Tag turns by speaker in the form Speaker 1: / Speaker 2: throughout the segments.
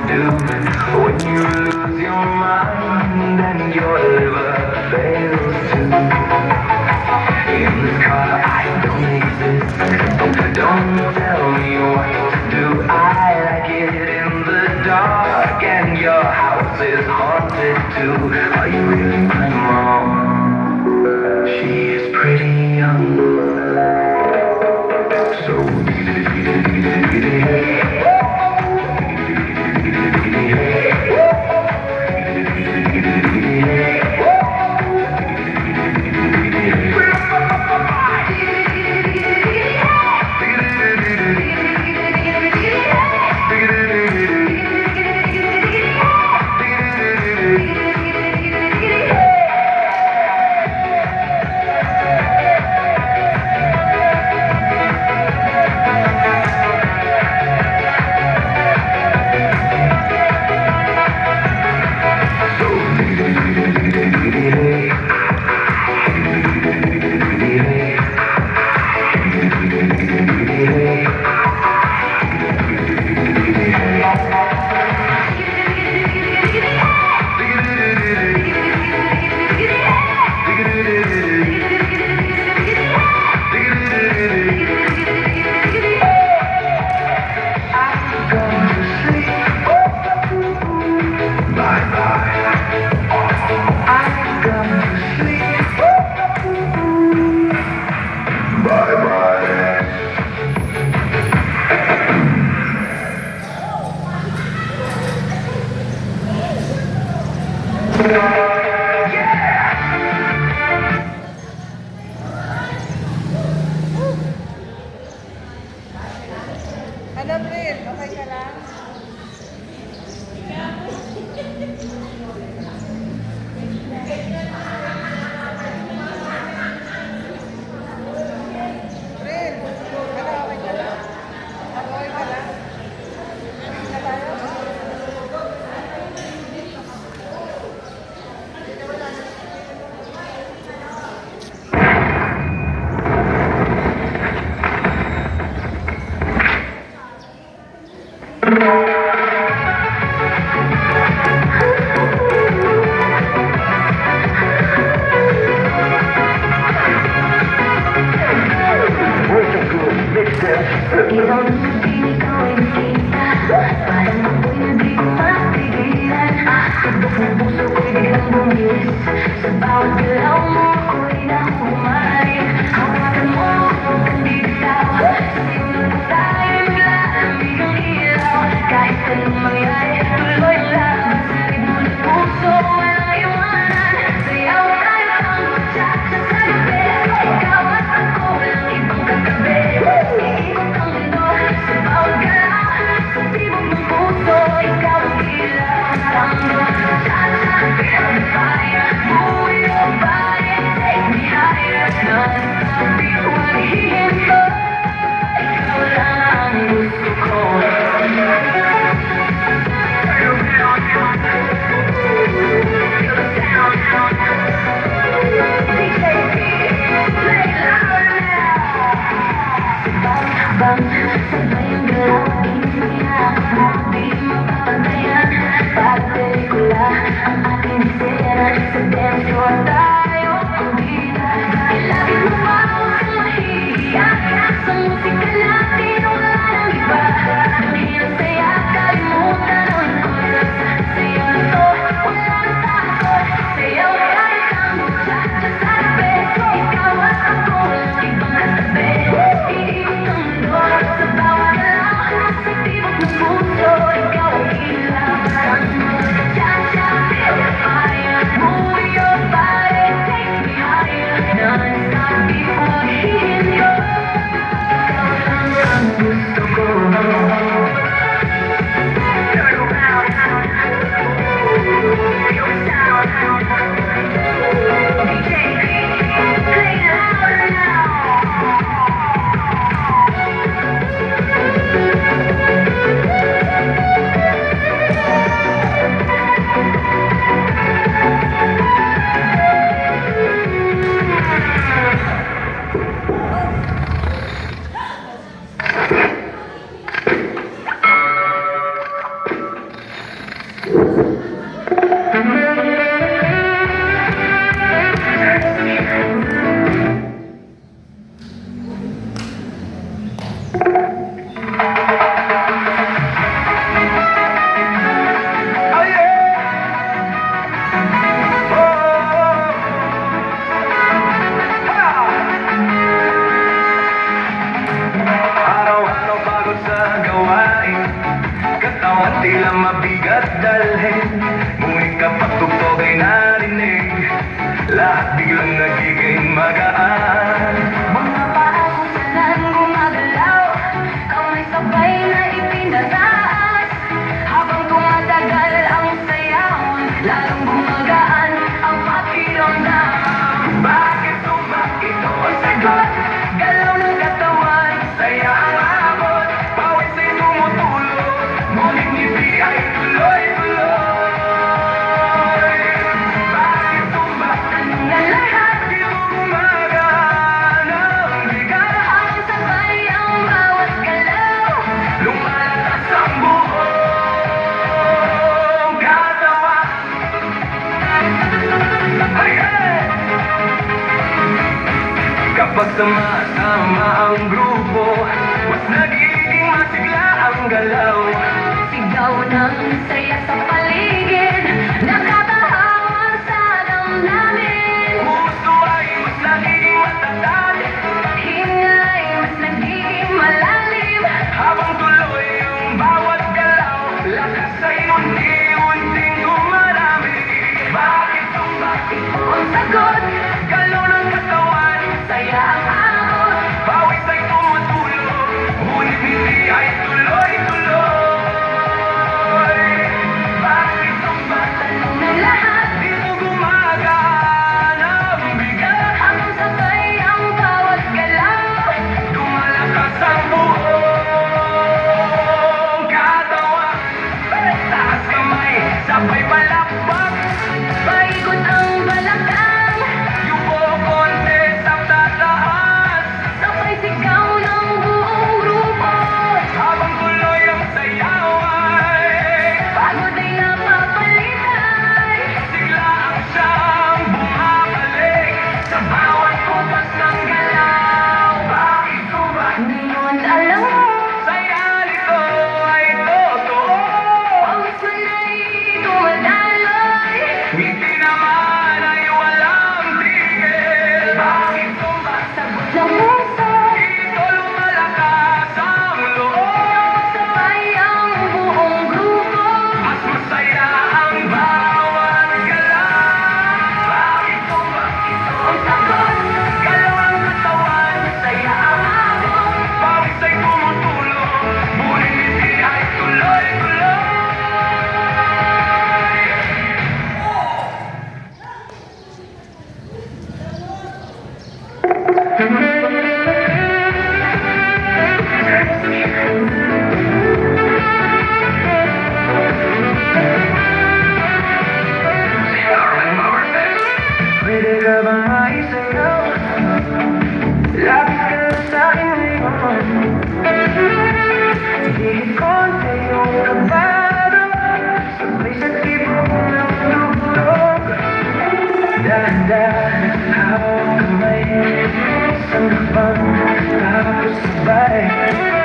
Speaker 1: do when you lose your mind and your liver fails too. In this car I don't exist, don't tell me what to do. I like it in the dark and your house is haunted too. Are you really my mom? She is pretty young, so
Speaker 2: Ano, Bril? Okay ka lang? Bril, ano, okay ka lang? Okay ka lang? Na tayo?
Speaker 3: Ibang hindi ikaw ay nakita, parang ako'y hindi ko mapigilan. Tibok ng puso ko'y biglang bumilis, sa bawat galaw mo ako'y nahumaling. Hawakan mo akong bitaw, sa simula tayo'y lalamig ang ilaw. Kahit anong mangyari, tuloy lang sa ritmo ng puso, walang iwanan. Sayaw tayo ang cha-cha sa gabi, ikaw at ako walang ibang katabi. Iikot ang mundo sa bawat galaw, sa tibok ng puso, ikaw ang ilaw. Tango, cha-cha, feel the fire, move your body.
Speaker 1: Oh yeah! Oh! Ha! Araw-araw pagod sa gawain, katawan tila mabigat dalhin. Ngunit kapag tugtog ay narinig, lahat biglang nagiging magaan.
Speaker 3: Mga paa kung saan gumagalaw, kamay sabay na ipinataas. Habang tumatagal ang sayaw, lalong gumagaan ang pakiramdam.
Speaker 1: Bakit sumak ito ang sagot?
Speaker 3: Galaw ng katawan,
Speaker 1: Saya ang abot, bawat sa'y tumutulog, ngunit ngiti ay tuloy-tuloy. Bakit sumak
Speaker 3: tanong na lahat,
Speaker 1: di mo gumagana ang bigat?
Speaker 3: habang sabay ang bawat galaw.
Speaker 1: Lumalakas ang buong katawan. Ay, hey! Kapag sama-sama ang grupo, mas nagiging masigla ang galaw.
Speaker 3: Sigaw ng saya sa paligid, nakatahawa sa damdamin.
Speaker 1: Puso ay mas nagiging matatag,
Speaker 3: Hingay mas nagiging malalim.
Speaker 1: habang tuloy ang bawat galaw. Lakas ay unti-unting dumarami. Bakit sumak ito
Speaker 3: Ang sagot,
Speaker 1: galaw ng katawan?
Speaker 3: saya ang abot.
Speaker 1: Pawis ay tumutulog, ngunit hindi ay tuloy-tuloy. Bakit sumak
Speaker 3: Tanong ng lahat,
Speaker 1: di mo gumagana ang bigat?
Speaker 3: habang sabay ang bawat galaw.
Speaker 1: Lumalakas ang buong katawan. Taas kamay, sabay palakpak.
Speaker 3: Paikot ang balakang,
Speaker 1: Yuko konti sa tataas.
Speaker 3: sabay sigaw ng buong grupo.
Speaker 1: Habang tuloy ang sayaway,
Speaker 3: Pagod ay napapalitay.
Speaker 1: sigla ang siyang bumabalik sa bawat kupas ng galaw. Bakit ko ba
Speaker 3: Ngayon alam mo,
Speaker 1: saya nito ay totoo?
Speaker 3: pawis mo na'y dumadaloy.
Speaker 1: Ngiti naman ay walang tigil. Bakit ko ba
Speaker 3: Sagot ng puso,
Speaker 1: dito lumalakas ang loob?
Speaker 3: sabay ang buong grupo.
Speaker 1: Mas masaya ang bawat galaw. Bakit ko ba
Speaker 3: Ang sagot,
Speaker 1: galaw ang katawan?
Speaker 3: saya ang abot.
Speaker 1: Pawis ay tumutulog, ngunit ngiti ay tuloy-tuloy. Pwede ka bang maisayaw? Lapit ka na sa'kin ngayon. Higit konti yung kabado, sabay sa tibok ng tugtog. Dahan-dahan, hawak kamay, isang hakbang, tapos sabay.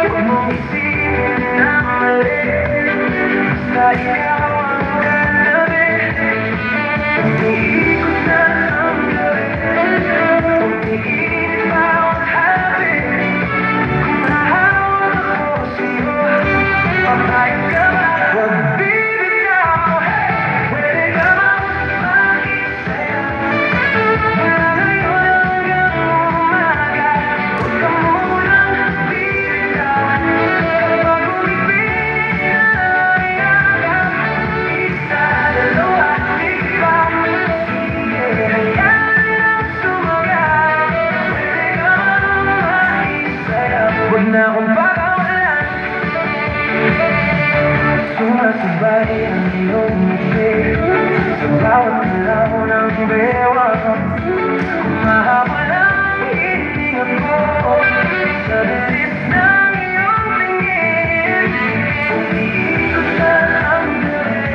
Speaker 1: Huwag mong isipin na mali, basta ikaw ang katabi. Umiikot na ang gabi, umiinit bawat hapon. Kung hahawak ako sa'yo, papayag ka ba? Huwag bibitaw, pwede ka bang makisayaw? Mula ngayon hanggang umaga, huwag ka munang bibitaw. Kapag umibig na iyakap, isa, dalawa, iba. Sige, hayaan ang sumagal. Pwede ka bang makisayaw? Huwag na akong pakawalan. Sumasabay ang iyong ngiti sa bawat galaw ng bewang. Kumahabol ang hininga ko sa bilis ng iyong tingin. Umiikot na ang gabi,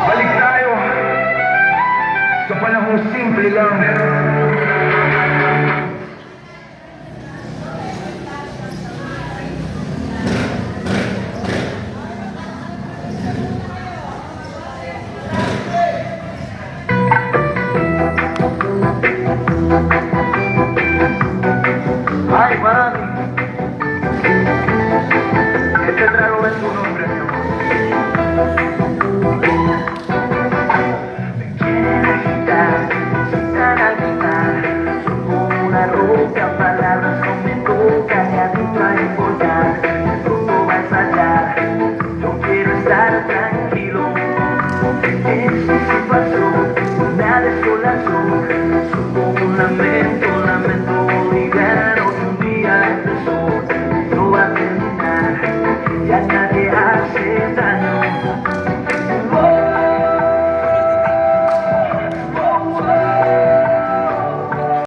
Speaker 1: Balik tayo sa panahong simple lang. Ay, mami, este trago es tu nombre, mi amor.
Speaker 3: Son como una roca, palabras no me tocan y adentro hay un volcán, pronto va a estallar. Yo quiero estar tranquilo.